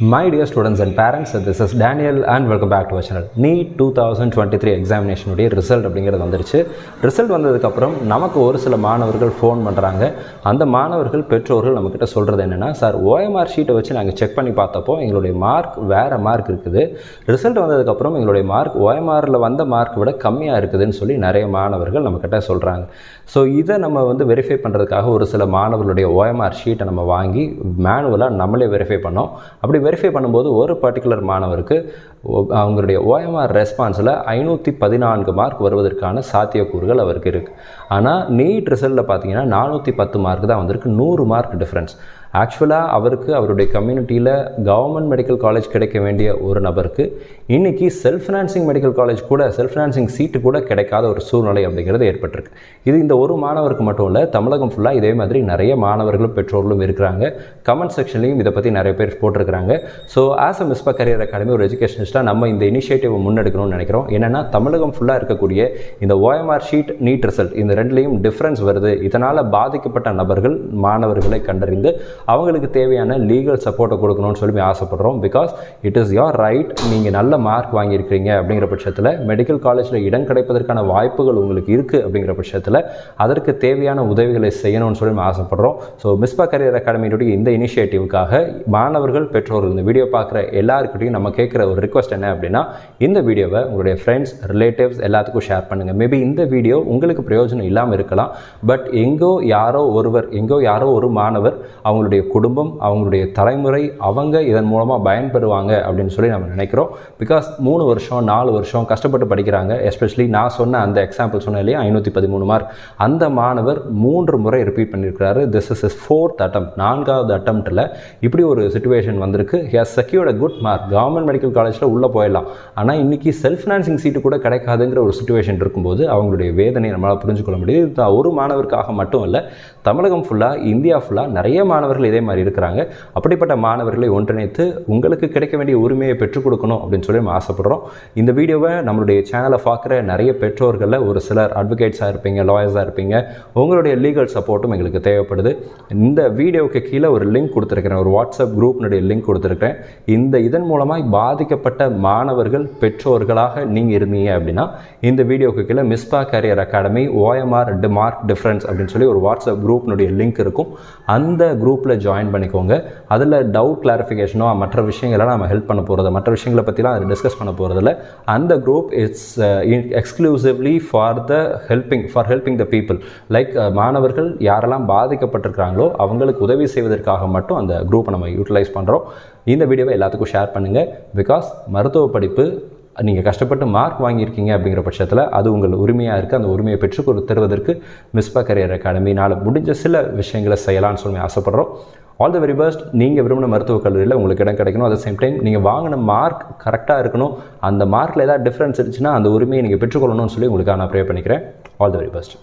My dear students and parents, this is Daniel and welcome back to our channel. NEET 2023 examination உடைய result அப்படிங்கிறது வந்துருச்சு. Result வந்ததுக்கப்புறம் நமக்கு ஒரு சில மாணவர்கள் ஃபோன் பண்ணுறாங்க. அந்த மாணவர்கள் பெற்றோர்கள் நம்மக்கிட்ட சொல்கிறது என்னென்னா, சார் OMR ஷீட்டை வச்சு நாங்கள் செக் பண்ணி பார்த்தப்போ எங்களுடைய மார்க் வேறு மார்க் இருக்குது. ரிசல்ட் வந்ததுக்கப்புறம் எங்களுடைய மார்க் OMRல வந்த மார்க் விட கம்மியாக இருக்குதுன்னு சொல்லி நிறைய மாணவர்கள் நம்மக்கிட்ட சொல்கிறாங்க. ஸோ இதை நம்ம வெரிஃபை பண்ணுறதுக்காக ஒரு சில மாணவர்களுடைய OMR ஷீட்டை நம்ம வாங்கி மேனுவலாக நம்மளே வெரிஃபை பண்ணோம். அப்படி வெரிஃபை பண்ணும்போது ஒரு பர்டிகுலர் மாணவருக்கு அவங்களுடைய OMR ரெஸ்பான்ஸில் 514 மார்க் வருவதற்கான சாத்தியக்கூறுகள் அவருக்கு இருக்குது. ஆனால் நீட் ரிசல்ட்டில் பார்த்தீங்கன்னா 410 மார்க் தான் வந்திருக்கு, 100 மார்க் டிஃப்ரென்ஸ். ஆக்சுவலாக அவருக்கு அவருடைய கம்யூனிட்டியில் கவர்மெண்ட் மெடிக்கல் காலேஜ் கிடைக்க வேண்டிய ஒரு நபருக்கு இன்றைக்கி செல்ஃப் ஃபினான்சிங் மெடிக்கல் காலேஜ் கூட செல்ஃப் ஃபினான்சிங் சீட்டு கூட கிடைக்காத ஒரு சூழ்நிலை அப்படிங்கிறது ஏற்பட்டிருக்கு. இது இந்த ஒரு மாணவருக்கு மட்டும் இல்லை, தமிழகம் ஃபுல்லாக இதே மாதிரி நிறைய மாணவர்களும் பெற்றோர்களும் இருக்கிறாங்க. கமெண்ட் செக்ஷன்லையும் இதை பற்றி நிறைய பேர் போட்டிருக்கிறாங்க. So as a Misba career academy ஒரு எஜுகேஷனிஸ்ட்டாக நம்ம இந்த இனிஷியேட்டிவை முன்னெடுக்கணும்னு நினைக்கிறோம். என்னென்னா தமிழகம் ஃபுல்லாக இருக்கக்கூடிய இந்த OMR ஷீட் நீட் ரிசல்ட் இந்த ரெண்டுலேயும் டிஃப்ரென்ஸ் வருது. இதனால் பாதிக்கப்பட்ட நபர்கள் மாணவர்களை கண்டறிந்து அவங்களுக்கு தேவையான லீகல் சப்போர்ட்டை கொடுக்கணும்னு சொல்லி ஆசைப்படுறோம். Because it is your right. நீங்கள் நல்ல மார்க் வாங்கியிருக்கிறீங்க அப்படிங்கிற பட்சத்தில் மெடிக்கல் காலேஜில் இடம் கிடைப்பதற்கான வாய்ப்புகள் உங்களுக்கு இருக்குது அப்படிங்கிற பட்சத்தில் அதற்கு தேவையான உதவிகளை செய்யணும்னு சொல்லி ஆசைப்படுறோம். ஸோ மிஸ்பா கரியர் அகாடமியுடைய இந்த இனிஷியேட்டிவுக்காக மாணவர்கள் பெற்றோர்கள் இந்த வீடியோ பார்க்குற எல்லாருக்கிட்டையும் நம்ம கேட்குற ஒரு ரிக்வஸ்ட் என்ன அப்படின்னா, இந்த வீடியோவை உங்களுடைய ஃப்ரெண்ட்ஸ் ரிலேட்டிவ்ஸ் எல்லாத்துக்கும் ஷேர் பண்ணுங்கள். மேபி இந்த வீடியோ உங்களுக்கு பிரயோஜனம் இல்லாமல் இருக்கலாம். பட் எங்கோ யாரோ ஒரு மாணவர் அவங்களுடைய குடும்பம் அவங்களுடைய தலைமுறை அவங்க இதன் மூலமாக பயன்பெறுவாங்க அப்படின்னு சொல்லி நம்ம நினைக்கிறோம். பிகாஸ் 3 வருஷம் 4 வருஷம் கஷ்டப்பட்டு படிக்கிறாங்க. எஸ்பெஷலி நான் சொன்ன அந்த எக்ஸாம்பிள் சொன்னேன் இல்லையா, 513 மார்க், அந்த மாணவர் 3 முறை ரிப்பீட் பண்ணியிருக்கிறாரு. This is is 4th attempt, 4வது அட்டம்ப்டில் இப்படி ஒரு சிச்சுவேஷன் வந்திருக்கு. He has secured a good mark. Government medical காலேஜில் உள்ளே போயிடலாம். ஆனால் இன்றைக்கி செல்ஃப் ஃபினான்சிங் சீட்டு கூட கிடைக்காதுங்கிற ஒரு சிச்சுவேஷன் இருக்கும்போது அவங்களுடைய வேதனை நம்மளால் புரிஞ்சுக்கொள்ள முடியுது. இது ஒரு மாணவருக்காக மட்டும் இல்லை, தமிழகம் ஃபுல்லாக இந்தியா ஃபுல்லாக நிறைய மாணவர்கள் இதே மாதிரி இருக்கிறாங்க. அப்படிப்பட்ட மாணவர்களை ஒன்றிணைத்து உங்களுக்கு கிடைக்க வேண்டிய உரிமையை பெற்றுக் கொடுக்கணும் அப்படின்னு சொல்லி நம்ம ஆசைப்படுறோம். இந்த வீடியோவை நம்மளுடைய சேனலை பார்க்குற நிறைய பெற்றோர்களில் ஒரு சிலர் அட்வொகேட்ஸாக இருப்பீங்க, லாயர்ஸாக இருப்பீங்க. உங்களுடைய லீகல் சப்போர்ட்டும் எங்களுக்கு தேவைப்படுது. இந்த வீடியோவுக்கு கீழே ஒரு லிங்க் கொடுத்துருக்கிறேன், ஒரு வாட்ஸ்அப் குரூப்னுடைய லிங்க் கொடுத்துருக்கிறேன். இதன் மூலமாக பாதிக்கப்பட்ட மாணவர்கள் பெற்றோர்களாக நீங்கள் இருந்தீங்க அப்படின்னா இந்த வீடியோவுக்கு கீழே Misba career academy OMR mark difference அப்படின்னு சொல்லி ஒரு வாட்ஸ்அப் குரூப்னுடைய லிங்க் இருக்கும். அந்த குரூப்பில் ஜாயின் பண்ணிக்கோங்க. அதில் டவுட் கிளாரிஃபிகேஷனோ மற்ற விஷயங்கள்லாம் நம்ம ஹெல்ப் பண்ண போகிறது, மற்ற விஷயங்களை பற்றிலாம் அதை டிஸ்கஸ் பண்ண போகிறதில்ல. அந்த group it's exclusively for helping the people. Like மாணவர்கள் யாரெல்லாம் பாதிக்கப்பட்டிருக்கிறாங்களோ அவங்களுக்கு உதவி செய்வதற்காக மட்டும் அந்த குரூப்பை நம்ம யூட்டிலைஸ் பண்ணுறோம். இந்த வீடியோவை எல்லாத்துக்கும் ஷேர் பண்ணுங்கள். பிகாஸ் மருத்துவ படிப்பு நீங்கள் கஷ்டப்பட்டு மார்க் வாங்கியிருக்கீங்க அப்படிங்கிற பட்சத்தில் அது உங்கள் உரிமையாக இருக்குது. அந்த உரிமையை பெற்றுக் தருவதற்கு மிஸ்பா கரியர் அகாடமினால் முடிஞ்ச சில விஷயங்களை செய்யலாம்னு சொல்லி ஆசைப்படுறோம். All the very best. நீங்கள் விரும்பின மருத்துவக் கல்லூரியில் உங்களுக்கு இடம் கிடைக்கணும். அட் த சேம் டைம் நீங்கள் வாங்கின மார்க் கரெக்டாக இருக்கணும். அந்த மார்க்கில் ஏதாவது டிஃப்ரென்ஸ் இருந்துச்சுன்னா அந்த உரிமையை நீங்கள் பெற்றுக்கொள்ளணும்னு சொல்லி உங்களுக்கு நான் ப்ரே பண்ணிக்கிறேன். All the very best.